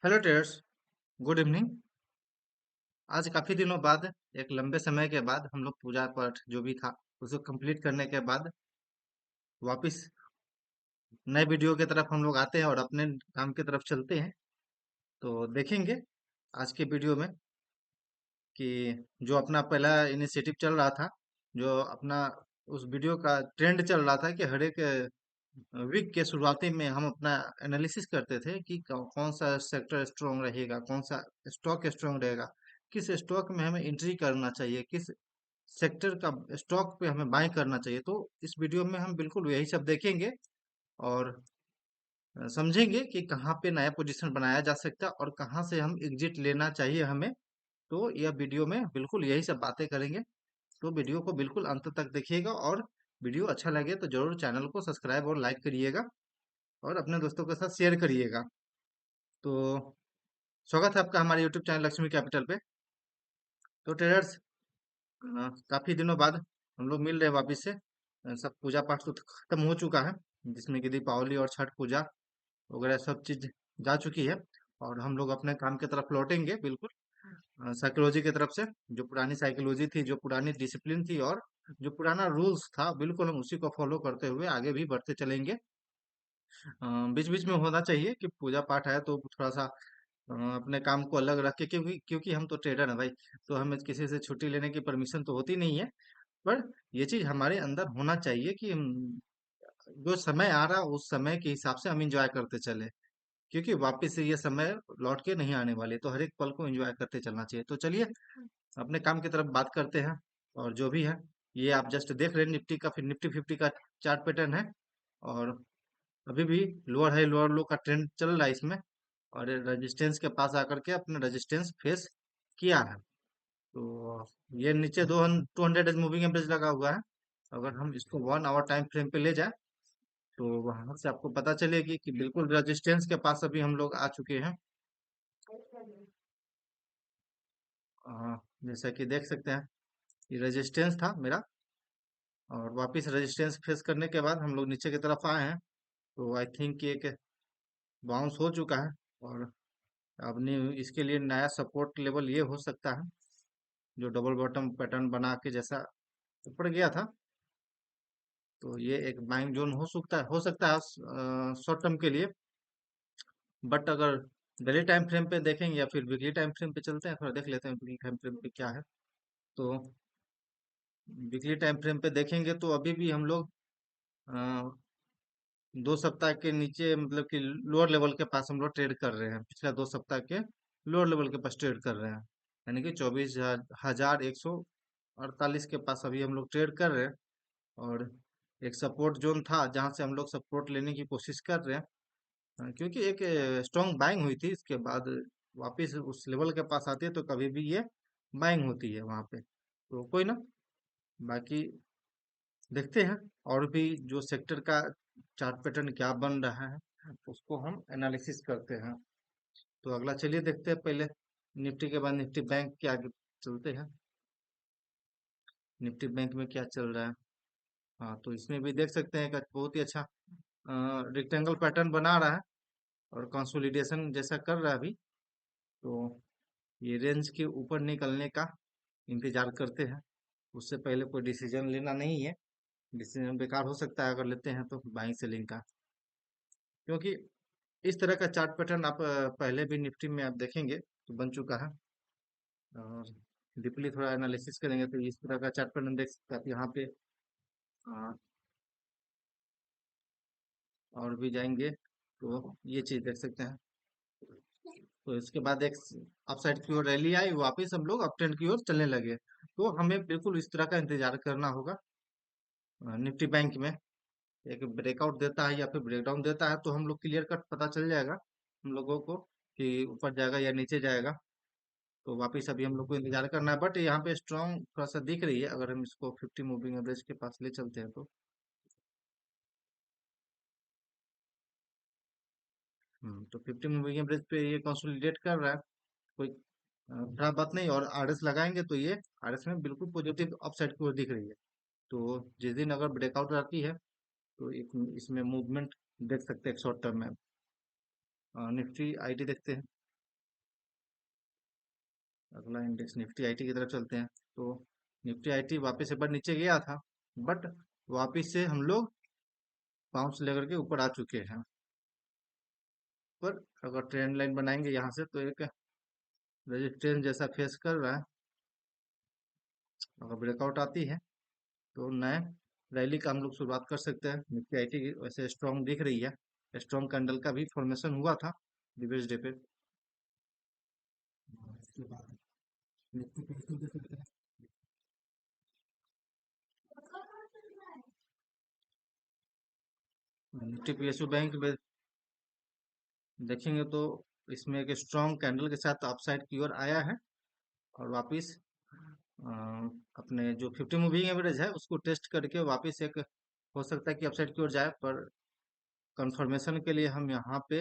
Hello terrors. Good evening. आज काफी दिनों बाद, एक लंबे समय के बाद हम लोग पूजा पाठ जो भी था उसको कंप्लीट करने के बाद वापस नए वीडियो की तरफ हम लोग आते हैं और अपने काम की तरफ चलते हैं। तो देखेंगे आज के वीडियो में कि जो अपना पहला इनिशिएटिव चल रहा था, जो अपना उस वीडियो का ट्रेंड चल रहा था कि हर एक वीक के शुरुआती में हम अपना एनालिसिस करते थे कि कौन सा सेक्टर स्ट्रांग रहेगा, कौन सा स्टॉक स्ट्रांग रहेगा, किस स्टॉक में हमें एंट्री करना चाहिए, किस सेक्टर का स्टॉक पे हमें बाय करना चाहिए। तो इस वीडियो में हम बिल्कुल यही सब देखेंगे और समझेंगे कि कहाँ पे नया पोजीशन बनाया जा सकता है और कहाँ से हम एग्जिट लेना चाहिए हमें। तो यह वीडियो में बिल्कुल यही सब बातें करेंगे। तो वीडियो को बिल्कुल अंत तक देखिएगा और वीडियो अच्छा लगे तो जरूर चैनल को सब्सक्राइब और लाइक करिएगा और अपने दोस्तों के साथ शेयर करिएगा। तो स्वागत है आपका हमारे यूट्यूब चैनल लक्ष्मी कैपिटल पे। तो ट्रेडर्स, काफी दिनों बाद हम लोग मिल रहे हैं वापिस से। सब पूजा पाठ तो खत्म हो चुका है, जिसमें कि दीपावली और छठ पूजा वगैरह सब चीज जा चुकी है और हम लोग अपने काम की तरफ लौटेंगे बिल्कुल। साइकोलॉजी की तरफ से जो पुरानी साइकोलॉजी थी, जो पुरानी डिसिप्लिन थी और जो पुराना रूल्स था, बिल्कुल हम उसी को फॉलो करते हुए आगे भी बढ़ते चलेंगे। बीच बीच में होना चाहिए कि पूजा पाठ है तो थोड़ा सा अपने काम को अलग रख के, क्योंकि क्योंकि हम तो ट्रेडर हैं भाई। तो हमें किसी से छुट्टी लेने की परमिशन तो होती नहीं है। पर ये चीज हमारे अंदर होना चाहिए कि जो समय आ रहा है उस समय के हिसाब से हम इंजॉय करते चले, क्योंकि वापस से ये समय लौट के नहीं आने वाले। तो हर एक पल को एंजॉय करते चलना चाहिए। तो चलिए अपने काम की तरफ बात करते हैं। और जो भी है, ये आप जस्ट देख रहे हैं निफ्टी का, फिर निफ्टी 50 का चार्ट पैटर्न है और अभी भी लोअर हाई लोअर लो का ट्रेंड चल रहा है इसमें। और रेजिस्टेंस के पास आकर के अपने रेजिस्टेंस फेस किया है। तो ये नीचे 200 एज मूविंग एवरेज लगा हुआ है। अगर हम इसको 1 आवर टाइम फ्रेम पे ले जाए तो वहां से आपको पता चलेगी कि बिल्कुल रेजिस्टेंस के पास अभी हम लोग आ चुके हैं। जैसा कि देख सकते हैं, ये रेजिस्टेंस था मेरा और वापस रेजिस्टेंस फेस करने के बाद हम लोग नीचे की तरफ आए हैं। तो आई थिंक ये एक बाउंस हो चुका है और अब इसके लिए नया सपोर्ट लेवल ये हो सकता है, जो डबल बॉटम पैटर्न बना के जैसा ऊपर गया था। तो ये एक बाइंग जोन हो सकता है शॉर्ट टर्म के लिए। बट अगर डेली टाइम फ्रेम पे देखेंगे या फिर वीकली टाइम फ्रेम पे चलते हैं, थोड़ा देख लेते हैं वीकली टाइम फ्रेम पे क्या है। तो वीकली टाइम फ्रेम पे देखेंगे तो अभी भी हम लोग 2 सप्ताह के नीचे, मतलब कि लोअर लेवल के पास हम लोग ट्रेड कर रहे हैं। पिछला 2 सप्ताह के लोअर लेवल के पास ट्रेड कर रहे हैं, यानी कि 24,148 के पास अभी हम लोग ट्रेड कर रहे हैं। और एक सपोर्ट जोन था जहां से हम लोग सपोर्ट लेने की कोशिश कर रहे हैं। क्योंकि एक स्ट्रॉन्ग बाइंग हुई थी, इसके बाद वापस उस लेवल के पास आती है तो कभी भी ये बाइंग होती है वहां पे। तो कोई ना, बाकी देखते हैं और भी जो सेक्टर का चार्ट पैटर्न क्या बन रहा है उसको हम एनालिसिस करते हैं। तो अगला चलिए देखते हैं पहले निफ्टी के बाद निफ्टी बैंक के आगे चलते हैं। निफ्टी बैंक में क्या चल रहा है? हाँ, तो इसमें भी देख सकते हैं कि बहुत ही अच्छा रेक्टेंगल पैटर्न बना रहा है और कंसोलिडेशन जैसा कर रहा है अभी। तो ये रेंज के ऊपर निकलने का इंतजार करते हैं। उससे पहले कोई डिसीजन लेना नहीं है। डिसीजन बेकार हो सकता है अगर लेते हैं तो बाइंग सेलिंग का, क्योंकि इस तरह का चार्ट पैटर्न आप पहले भी निफ्टी में आप देखेंगे तो बन चुका है। और डीपली थोड़ा एनालिसिस करेंगे तो इस तरह का चार्ट पैटर्न देख सकते हैं आप यहाँ पे। अ, और भी जाएंगे तो ये चीज देख सकते हैं। तो इसके बाद एक अपसाइड की ओर रैली आई, वापस हम लोग अप ट्रेंड की ओर चलने लगे। तो हमें बिल्कुल इस तरह का इंतजार करना होगा। निफ्टी बैंक में एक ब्रेकआउट देता है या फिर ब्रेकडाउन देता है तो हम लोग क्लियर कट पता चल जाएगा हम लोगों को कि ऊपर जाएगा या नीचे जाएगा। तो वापिस अभी हम लोग को इंतजार करना है, बट यहाँ पे स्ट्रॉन्ग थोड़ा सा दिख रही है अगर हम इसको 50 मूविंग एवरेज के पास ले चलते हैं तो। तो 50 मूविंग एवरेज पे ये कंसोलिडेट कर रहा है। कोई खराब बात नहीं। और आरएस लगाएंगे तो ये आरएस में बिल्कुल पॉजिटिव अपसाइड की ओर दिख रही है। तो जिस दिन अगर ब्रेकआउट आती है तो एक इसमें मूवमेंट देख सकते हैं शॉर्ट टर्म में। निफ्टी आईटी देखते हैं। अगला इंडेक्स निफ्टी आईटी की तरफ चलते हैं। तो निफ्टी आईटी वापस एक बार नीचे गया था, बट वापस से हम लोग बाउंस लेकर के ऊपर आ चुके हैं। पर अगर ट्रेंड लाइन बनाएंगे यहाँ से तो एक रेजिस्टेंस जैसा फेस कर रहा है। अगर ब्रेकआउट आती है तो नए रैली का हम लोग शुरुआत कर सकते हैं। निफ्टी आईटी की वैसे स्ट्रॉन्ग दिख रही है, स्ट्रॉन्ग कैंडल का भी फॉर्मेशन हुआ था प्रीवियस डे पे। उसके बाद निफ्टी पे इसको देख सकते हैं। निफ्टी पीएसयू बैंक में देखेंगे तो इसमें एक स्ट्रॉन्ग कैंडल के साथ अपसाइड की ओर आया है, और वापस अ, अपने जो 50 मूविंग एवरेज है उसको टेस्ट करके वापस एक हो सकता है कि अपसाइड की ओर जाए। पर कंफर्मेशन के लिए हम यहाँ पे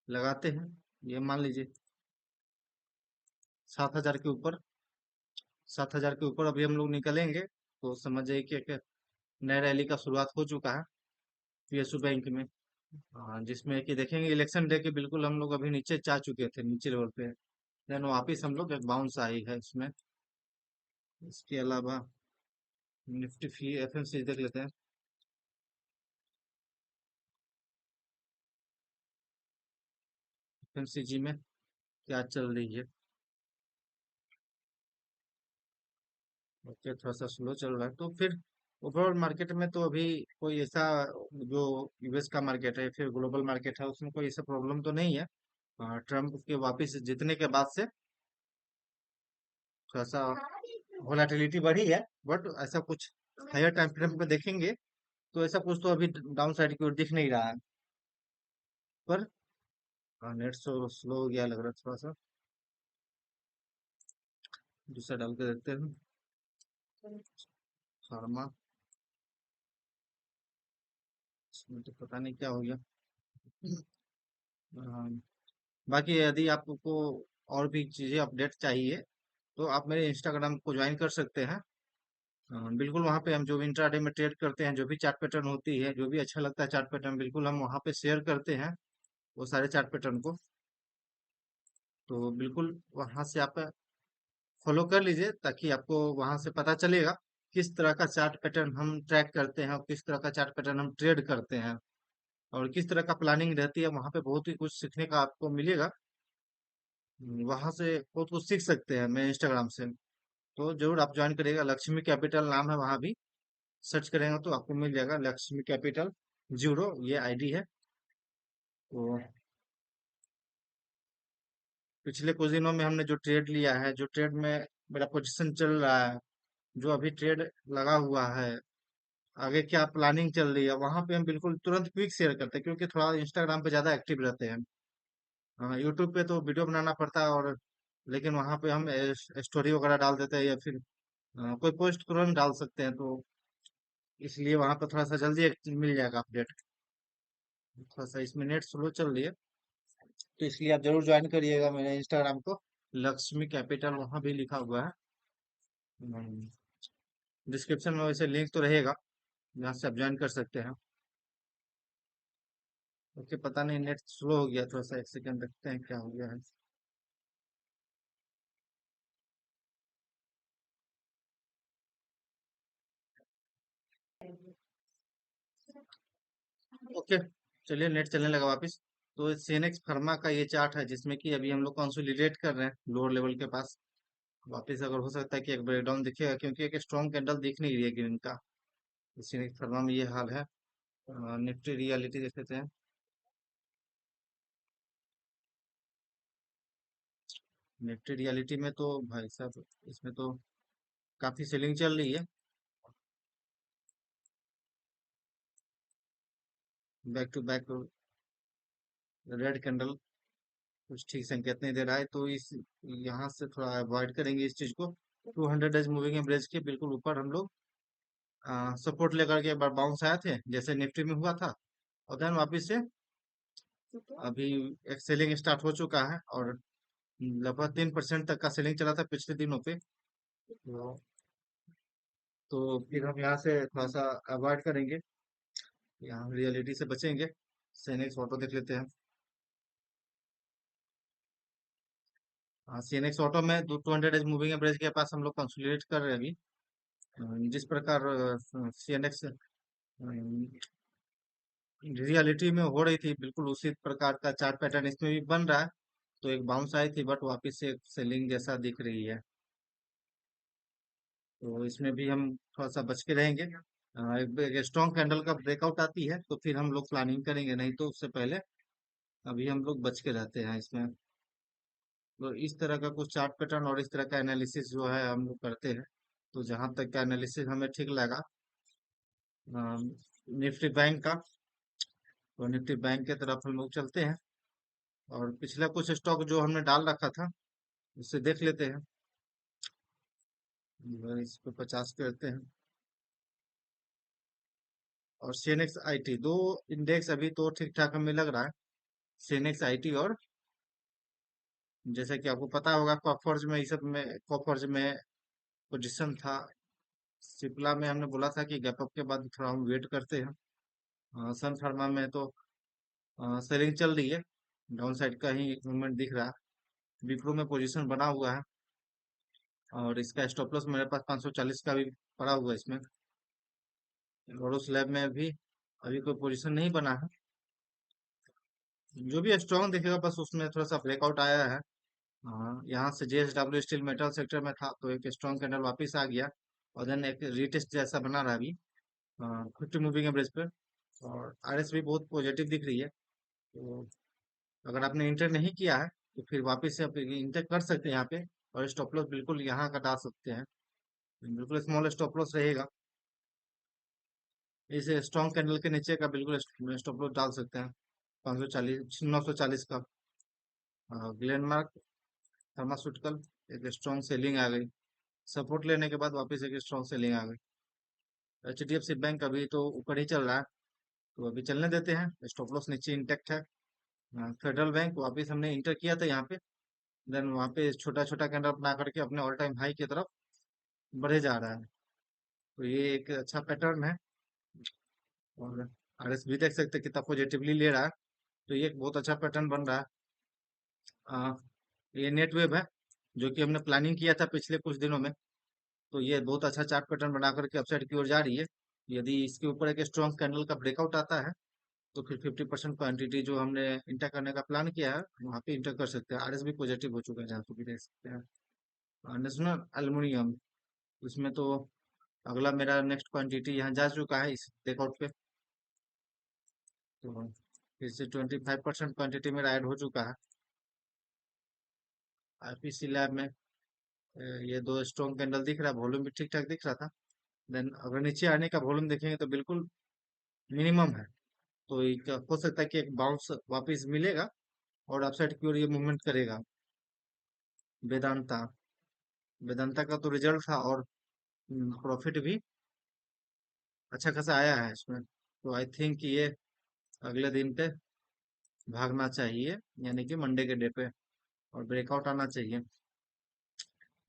लगाते हैं, ये मान लीजिए 7,000 के ऊपर। 7,000 के ऊपर अभी हम लोग निकलेंगे तो समझ जाइए कि एक नए रैली का शुरुआत हो चुका है पीएसयू बैंक में। जिसमें कि देखेंगे इलेक्शन डे के बिल्कुल हम लोग अभी नीचे जा चुके थे, नीचे लेवल पे। देन वापिस हम लोग एक बाउंस आई है इसमें। इसके अलावा निफ्टी फी एफएमसी देख लेते हैं। एफएमसीजी में क्या चल रही है? ओके, थोड़ा सा स्लो चल रहा है। तो फिर ओवरऑल मार्केट में तो अभी कोई ऐसा, जो यूएस का मार्केट है फिर ग्लोबल मार्केट है, उसमें कोई ऐसा प्रॉब्लम तो नहीं है। ट्रम्प के वापस जीतने के बाद से थोड़ा सा वोलेटिलिटी बढ़ी है, बट ऐसा कुछ हायर टाइम फ्रेम पे देखेंगे तो ऐसा कुछ तो अभी डाउन साइड की ओर दिख नहीं रहा है। पर नेट स्लो हो गया लग रहा है थोड़ा सा। दूसरा डाल के देखते हैं। फार्मा, इसमें तो पता नहीं क्या हो गया। अम, बाकी यदि आपको और भी चीजें अपडेट चाहिए तो आप मेरे इंस्टाग्राम को ज्वाइन कर सकते हैं। बिल्कुल वहाँ पे हम जो भी इंट्राडे में ट्रेड करते हैं, जो भी चार्ट पैटर्न होती है, जो भी अच्छा लगता है चार्ट पैटर्न, बिल्कुल हम वहाँ पे शेयर करते हैं वो सारे चार्ट पैटर्न को। तो बिल्कुल वहाँ से आप फॉलो कर लीजिए ताकि आपको वहां से पता चलेगा किस तरह का चार्ट पैटर्न हम ट्रैक करते हैं और किस तरह का चार्ट पैटर्न हम ट्रेड करते हैं, और किस तरह का प्लानिंग रहती है। वहां पे बहुत ही कुछ सीखने का आपको मिलेगा। वहां से बहुत कुछ सीख सकते हैं मैं इंस्टाग्राम से। तो जरूर आप ज्वाइन करिएगा। लक्ष्मी कैपिटल नाम है, वहां भी सर्च करेंगे तो आपको मिल जाएगा लक्ष्मी कैपिटल जीरो, ये आईडी है। तो पिछले कुछ दिनों में हमने जो ट्रेड लिया है, जो ट्रेड में मेरा पोजीशन चल रहा है, जो अभी ट्रेड लगा हुआ है, आगे क्या प्लानिंग चल रही है, वहां पे हम बिल्कुल तुरंत क्विक शेयर करते हैं, क्योंकि थोड़ा इंस्टाग्राम पे ज्यादा एक्टिव रहते हैं। हाँ, यूट्यूब पे तो वीडियो बनाना पड़ता है, और लेकिन वहां पे हम स्टोरी वगैरह डाल देते हैं, या फिर कोई पोस्ट तुरंत डाल सकते हैं। तो इसलिए वहां पे थोड़ा सा जल्दी मिल जाएगा अपडेट। थोड़ा सा इसमें नेट स्लो चल रही है, तो इसलिए आप जरूर ज्वाइन करिएगा मेरे इंस्टाग्राम को। लक्ष्मी कैपिटल वहां भी लिखा हुआ है। डिस्क्रिप्शन में वैसे लिंक तो रहेगा, जहाँ से आप ज्वाइन कर सकते हैं। ओके, पता नहीं नेट स्लो हो गया थोड़ा सा, एक सेकंड देखते हैं क्या हो गया है। ओके, चलिए नेट चलने लगा वापस। तो सीनेक्स फार्मा का ये चार्ट है, जिसमें कि अभी हम लोग कंसोलिडेट कर रहे हैं लोअर लेवल के पास। वापस अगर हो सकता है कि एक ब्रेकडाउन दिखेगा, क्योंकि एक स्ट्रॉन्ग कैंडल दिख नहीं रही है ग्रीन का। सीनेक्स फार्मा में ये हाल है। निफ्टी रियलिटी देख लेते हैं। निफ्टी रियलिटी में तो भाई साहब, इसमें तो काफी सेलिंग चल रही है। Back to back red candle कुछ ठीक संकेत नहीं दे रहा है, तो इस यहाँ से थोड़ा अवॉइड करेंगे इस चीज को। 200 डेज मूविंग एवरेज के बिल्कुल ऊपर हम लोग सपोर्ट लेकर के एक बार बाउंस आए थे, जैसे निफ्टी में हुआ था। और देन वापिस से अभी एक सेलिंग स्टार्ट हो चुका है, और लगभग 3% तक का सेलिंग चला था पिछले दिनों पे। तो फिर हम यहाँ से थोड़ा सा अवॉइड करेंगे, यहाँ रियलिटी से बचेंगे। सेनेक्स फोटो देख लेते हैं। सीएनएक्स ऑटो में 200 एज मूविंग एवरेज के पास हम लोग कंसोलिडेट कर रहे हैं अभी। जिस प्रकार सीएनएक्स रियलिटी में हो रही थी, बिल्कुल उसी प्रकार का चार्ट पैटर्न इसमें भी बन रहा है। तो एक बाउंस आई थी, बट वापस से सेलिंग जैसा दिख रही है। तो इसमें भी हम थोड़ा सा बच के रहेंगे। एक स्ट्रॉन्ग कैंडल का ब्रेकआउट आती है तो फिर हम लोग प्लानिंग करेंगे, नहीं तो उससे पहले अभी हम लोग बच के रहते हैं इसमें। तो इस तरह का कुछ चार्ट पैटर्न और इस तरह का एनालिसिस जो है हम लोग करते हैं। तो जहां तक का एनालिसिस हमें ठीक लगा निफ्टी बैंक का, तो निफ्टी बैंक के तरफ हम लोग चलते हैं। और पिछला कुछ स्टॉक जो हमने डाल रखा था उससे देख लेते हैं। इस पे 50 करते हैं। और सीएनएक्स आईटी, दो इंडेक्स अभी तो ठीक ठाक हमें लग रहा है। सीएनएक्स आईटी, और जैसा कि आपको पता होगा कॉफर्ज में, इस सब में कॉफर्ज में पोजीशन था। सिप्ला में हमने बोला था कि गैप अप के बाद थोड़ा हम वेट करते हैं। सन फार्मा में तो सेलिंग चल रही है, डाउन साइड का ही मूवमेंट दिख रहा है। विप्रो में पोजीशन बना हुआ है, और इसका स्टॉप लॉस मेरे पास 540 का भी पड़ा हुआ है इसमें। और उस लैब में भी अभी कोई पोजीशन नहीं बना है। जो भी स्ट्रॉन्ग दिखेगा बस उसमें थोड़ा सा ब्रेकआउट आया है। हाँ, यहाँ से जेएसडब्ल्यू स्टील मेटल सेक्टर में था तो एक स्ट्रॉन्ग कैंडल वापस आ गया, और देन एक रीटेस्ट जैसा बना रहा है अभी 50 मूविंग एवरेज पे। और आरएस भी बहुत पॉजिटिव दिख रही है। तो अगर आपने इंटर नहीं किया है तो फिर वापस से आप इंटर कर सकते हैं यहाँ पे। और स्टॉप लॉस बिल्कुल यहाँ का डाल सकते हैं, बिल्कुल स्मॉल स्टॉप लॉस रहेगा। इस स्ट्रॉन्ग कैंडल के नीचे का बिल्कुल स्टॉप लॉस डाल सकते हैं, 540 940 का। ग्लेनमार्क फार्मास्यूटिकल, एक स्ट्रॉन्ग सेलिंग आ गई। सपोर्ट लेने के बाद वापस एक स्ट्रॉन्ग सेलिंग आ गई। एचडीएफसी बैंक अभी तो ऊपर ही चल रहा है, तो अभी चलने देते हैं, स्टॉप लॉस नीचे इंटेक्ट है। फेडरल बैंक वापस हमने इंटर किया था यहाँ पे, देन वहाँ पे छोटा छोटा कैंडल बना करके अपने ऑल टाइम हाई की तरफ बढ़े जा रहा है। तो ये एक अच्छा पैटर्न है। और आरएस भी देख सकते हैं कितना पॉजिटिवली ले रहा है। तो ये एक बहुत अच्छा पैटर्न बन रहा है। आ, ये नेट वेव है, जो कि हमने प्लानिंग किया था पिछले कुछ दिनों में। तो ये बहुत अच्छा चार्ट पैटर्न बना करके अपसाइड की ओर जा रही है। यदि इसके ऊपर एक स्ट्रॉन्ग कैंडल का ब्रेकआउट आता है तो फिर 50% क्वांटिटी जो हमने इंटर करने का प्लान किया है वहाँ पे इंटर कर सकते हैं। आरएस भी पॉजिटिव हो चुका है, जहाँ पे भी देख सकते हैं। नेशनल एल्युमिनियम, उसमें तो अगला मेरा नेक्स्ट क्वांटिटी यहाँ जा चुका है इस ब्रेकआउट पे। तो फिर से 25% क्वांटिटी मेरा ऐड हो चुका है। आईपीसी लैब में ये दो स्ट्रॉन्ग कैंडल दिख रहा है, वॉल्यूम भी ठीक ठाक दिख रहा था। देन अगर नीचे आने का वॉल्यूम देखेंगे तो बिल्कुल मिनिमम है। तो हो सकता है कि एक बाउंस वापस मिलेगा और अपसाइड की ओर ये मूवमेंट करेगा। वेदांता, वेदांता का तो रिजल्ट था, और प्रॉफिट भी अच्छा खासा आया है इसमें। तो आई थिंक ये अगले दिन पे भागना चाहिए, यानी कि मंडे के डे पे, और ब्रेकआउट आना चाहिए।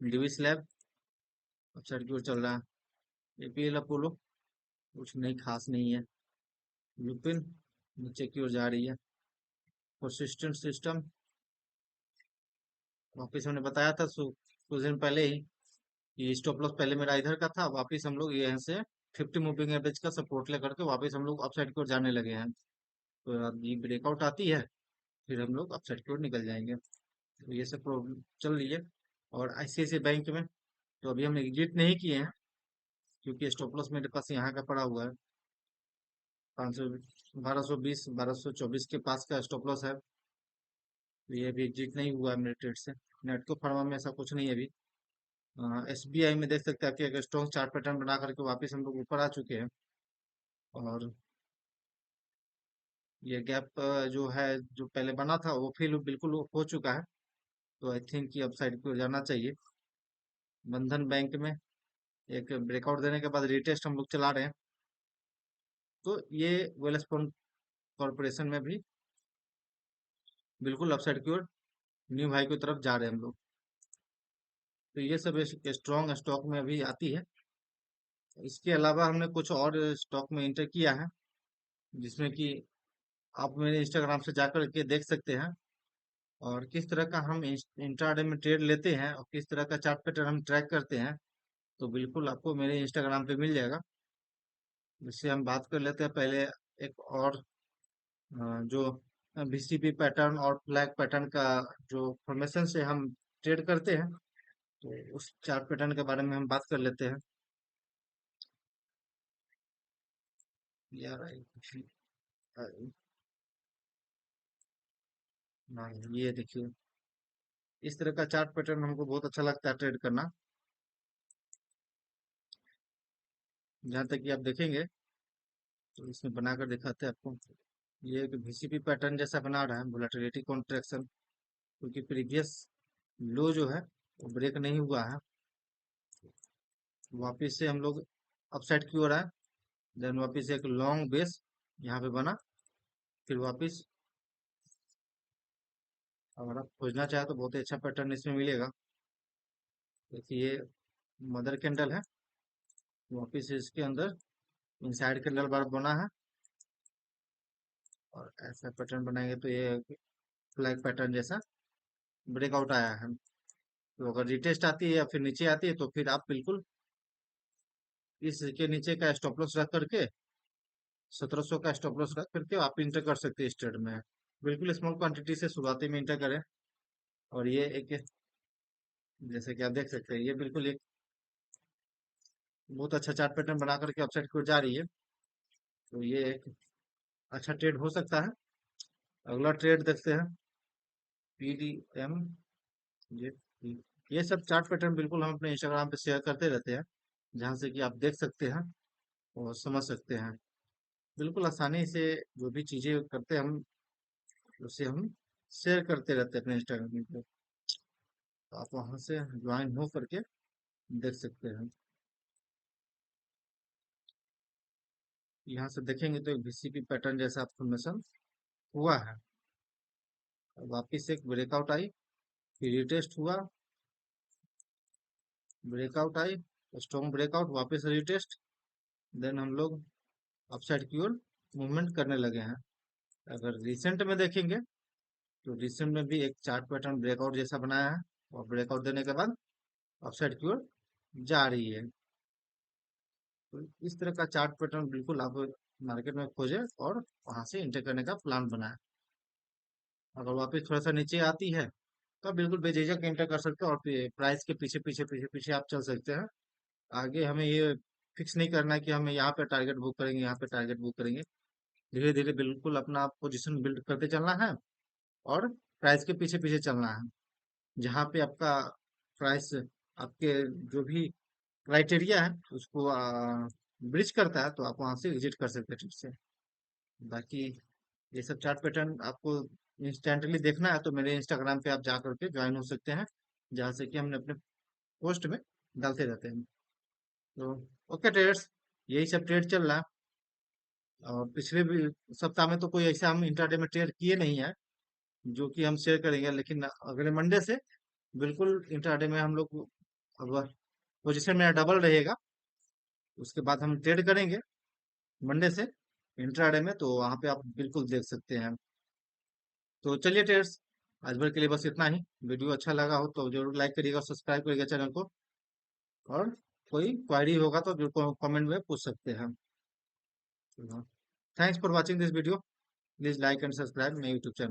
डिविस लैब अपसाइड की ओर चल रहा है। एपीएल अपोलो कुछ नहीं खास नहीं है। लुपिन नीचे की ओर जा रही है। परसिस्टेंट सिस्टम वापिस हमने बताया था कुछ दिन पहले ही कि स्टॉप लॉस पहले मेरा इधर का था, वापिस हम लोग यहाँ से 50 मूविंग एवरेज का सपोर्ट लेकर के वापिस हम लोग अपसाइड की ओर जाने लगे हैं। तो अब ये ब्रेकआउट आती है फिर हम लोग अपसाइड की ओर निकल जाएंगे। तो ये सब प्रॉब्लम चल रही है। और आईसीआईसीआई बैंक में तो अभी हम एग्जिट नहीं किए हैं, क्योंकि स्टॉप लॉस मेरे पास यहाँ का पड़ा हुआ है। 500, 1220 1224 के पास का स्टॉप लॉस है। तो ये अभी एग्जिट नहीं हुआ है मेरे ट्रेड से। नेटको फार्मा में ऐसा कुछ नहीं है अभी। एसबीआई में देख सकते हैं कि एक स्ट्रॉन्ग चार्ट पैटर्न बना करके वापस हम लोग ऊपर आ चुके हैं। और ये गैप जो है, जो पहले बना था वो फिल बिल्कुल हो चुका है। तो आई थिंक कि अब साइड को जाना चाहिए। बंधन बैंक में एक ब्रेकआउट देने के बाद रिटेस्ट हम लोग चला रहे हैं। तो ये वेलस्पन कॉर्पोरेशन में भी बिल्कुल अपसाइड की ओर न्यू हाई की तरफ जा रहे हैं हम लोग। तो ये सब स्ट्रॉन्ग स्टॉक में अभी आती है। इसके अलावा हमने कुछ और स्टॉक में इंटर किया है, जिसमें कि आप मेरे इंस्टाग्राम से जाकर के देख सकते हैं। और किस तरह का हम इंट्राडे में ट्रेड लेते हैं और किस तरह का चार्ट पैटर्न हम ट्रैक करते हैं, तो बिल्कुल आपको मेरे इंस्टाग्राम पे मिल जाएगा। जिससे हम बात कर लेते हैं पहले एक और जो बीसीपी पैटर्न और फ्लैग पैटर्न का जो फॉर्मेशन से हम ट्रेड करते हैं, तो उस चार्ट पैटर्न के बारे में हम बात कर लेते हैं। यार ये देखिए, इस तरह का चार्ट पैटर्न हमको बहुत अच्छा लगता है ट्रेड करना। जहाँ तक कि आप देखेंगे, तो इसमें बनाकर दिखाते हैं आपको। ये एक वीसीपी पैटर्न जैसा बना रहा है, वोलेटिलिटी कॉन्ट्रैक्शन, क्योंकि प्रीवियस लो जो है वो ब्रेक नहीं हुआ है। वापिस से हम लोग अपसाइड की ओर आए, देन वापिस एक लॉन्ग बेस यहाँ पे बना, फिर वापिस अगर आप खोजना चाहे तो बहुत ही अच्छा पैटर्न इसमें मिलेगा। देखिए ये मदर कैंडल है, वापिस इसके अंदर इनसाइड कैंडल बार बना है, और ऐसा पैटर्न बनाएंगे तो ये फ्लैग पैटर्न जैसा ब्रेकआउट आया है। तो अगर रिटेस्ट आती है या फिर नीचे आती है, तो फिर आप बिल्कुल इसके नीचे का स्टॉप लॉस रख करके 1700 का स्टॉप लॉस रख करके आप इंटर कर सकते हैं इस ट्रेड में। बिल्कुल स्मॉल क्वांटिटी से शुरुआती में इंटर करें। और ये एक, जैसे कि आप देख सकते हैं, ये बिल्कुल एक बहुत अच्छा चार्ट पैटर्न बना करके अपसाइड की ओर जा रही है। तो ये एक अच्छा ट्रेड हो सकता है। अगला ट्रेड देखते हैं, पीडीएम। ये ये सब चार्ट पैटर्न बिल्कुल हम अपने इंस्टाग्राम पे शेयर करते रहते हैं, जहाँ से कि आप देख सकते हैं और समझ सकते हैं। बिल्कुल आसानी से जो भी चीजें करते हैं हम, उसे हम शेयर करते रहते हैं अपने इंस्टाग्राम पे। तो आप वहां से ज्वाइन हो करके देख सकते हैं। यहाँ से देखेंगे तो एक बीसीपी पैटर्न जैसा फॉर्मेशन हुआ है। वापिस एक ब्रेकआउट आई, फिर रिटेस्ट हुआ, ब्रेकआउट आई, स्ट्रॉन्ग ब्रेकआउट, वापस रिटेस्ट, देन हम लोग अपसाइड की ओर मूवमेंट करने लगे हैं। अगर रिसेंट में देखेंगे, तो रिसेंट में भी एक चार्ट पैटर्न ब्रेकआउट जैसा बनाया है, और ब्रेकआउट देने के बाद अपसाइड की ओर जा रही है। तो इस तरह का चार्ट पैटर्न बिल्कुल आप मार्केट में खोजें और वहां से एंटर करने का प्लान बनाएं। अगर वापस थोड़ा सा नीचे आती है, तो आप बिल्कुल बेझिझक एंटर कर सकते हो और प्राइस के पीछे पीछे पीछे पीछे आप चल सकते हैं। आगे हमें ये फिक्स नहीं करना है कि हमें यहाँ पे टारगेट बुक करेंगे, यहाँ पे टारगेट बुक करेंगे। धीरे धीरे बिल्कुल अपना पोजीशन बिल्ड करते चलना है, और प्राइस के पीछे पीछे चलना है। जहाँ पे आपका प्राइस आपके जो भी क्राइटेरिया है उसको ब्रिज करता है, तो आप वहां से विजिट कर सकते हैं ठीक से। बाकी ये सब चार्ट पैटर्न आपको इंस्टेंटली देखना है, तो मेरे इंस्टाग्राम पे आप जा करके ज्वाइन हो सकते हैं, जहाँ से कि हमने अपने पोस्ट में डालते रहते हैं। तो ओके ट्रेडर्स, यही सब ट्रेड चल रहा है। और पिछले भी सप्ताह में तो कोई ऐसा हम इंट्राडे में ट्रेड किए नहीं है जो कि हम शेयर करेंगे, लेकिन अगले मंडे से बिल्कुल इंट्राडे में हम लोग, अब पोजीशन मेरा डबल रहेगा, उसके बाद हम ट्रेड करेंगे मंडे से इंट्राडे में, तो वहां पे आप बिल्कुल देख सकते हैं। तो चलिए ट्रेडर्स, आज भर के लिए बस इतना ही। वीडियो अच्छा लगा हो तो जरूर लाइक करिएगा, सब्सक्राइब करिएगा चैनल को, और कोई क्वारी होगा तो जरूर कमेंट में पूछ सकते हैं। Thanks for watching this video. Please like and subscribe my YouTube channel.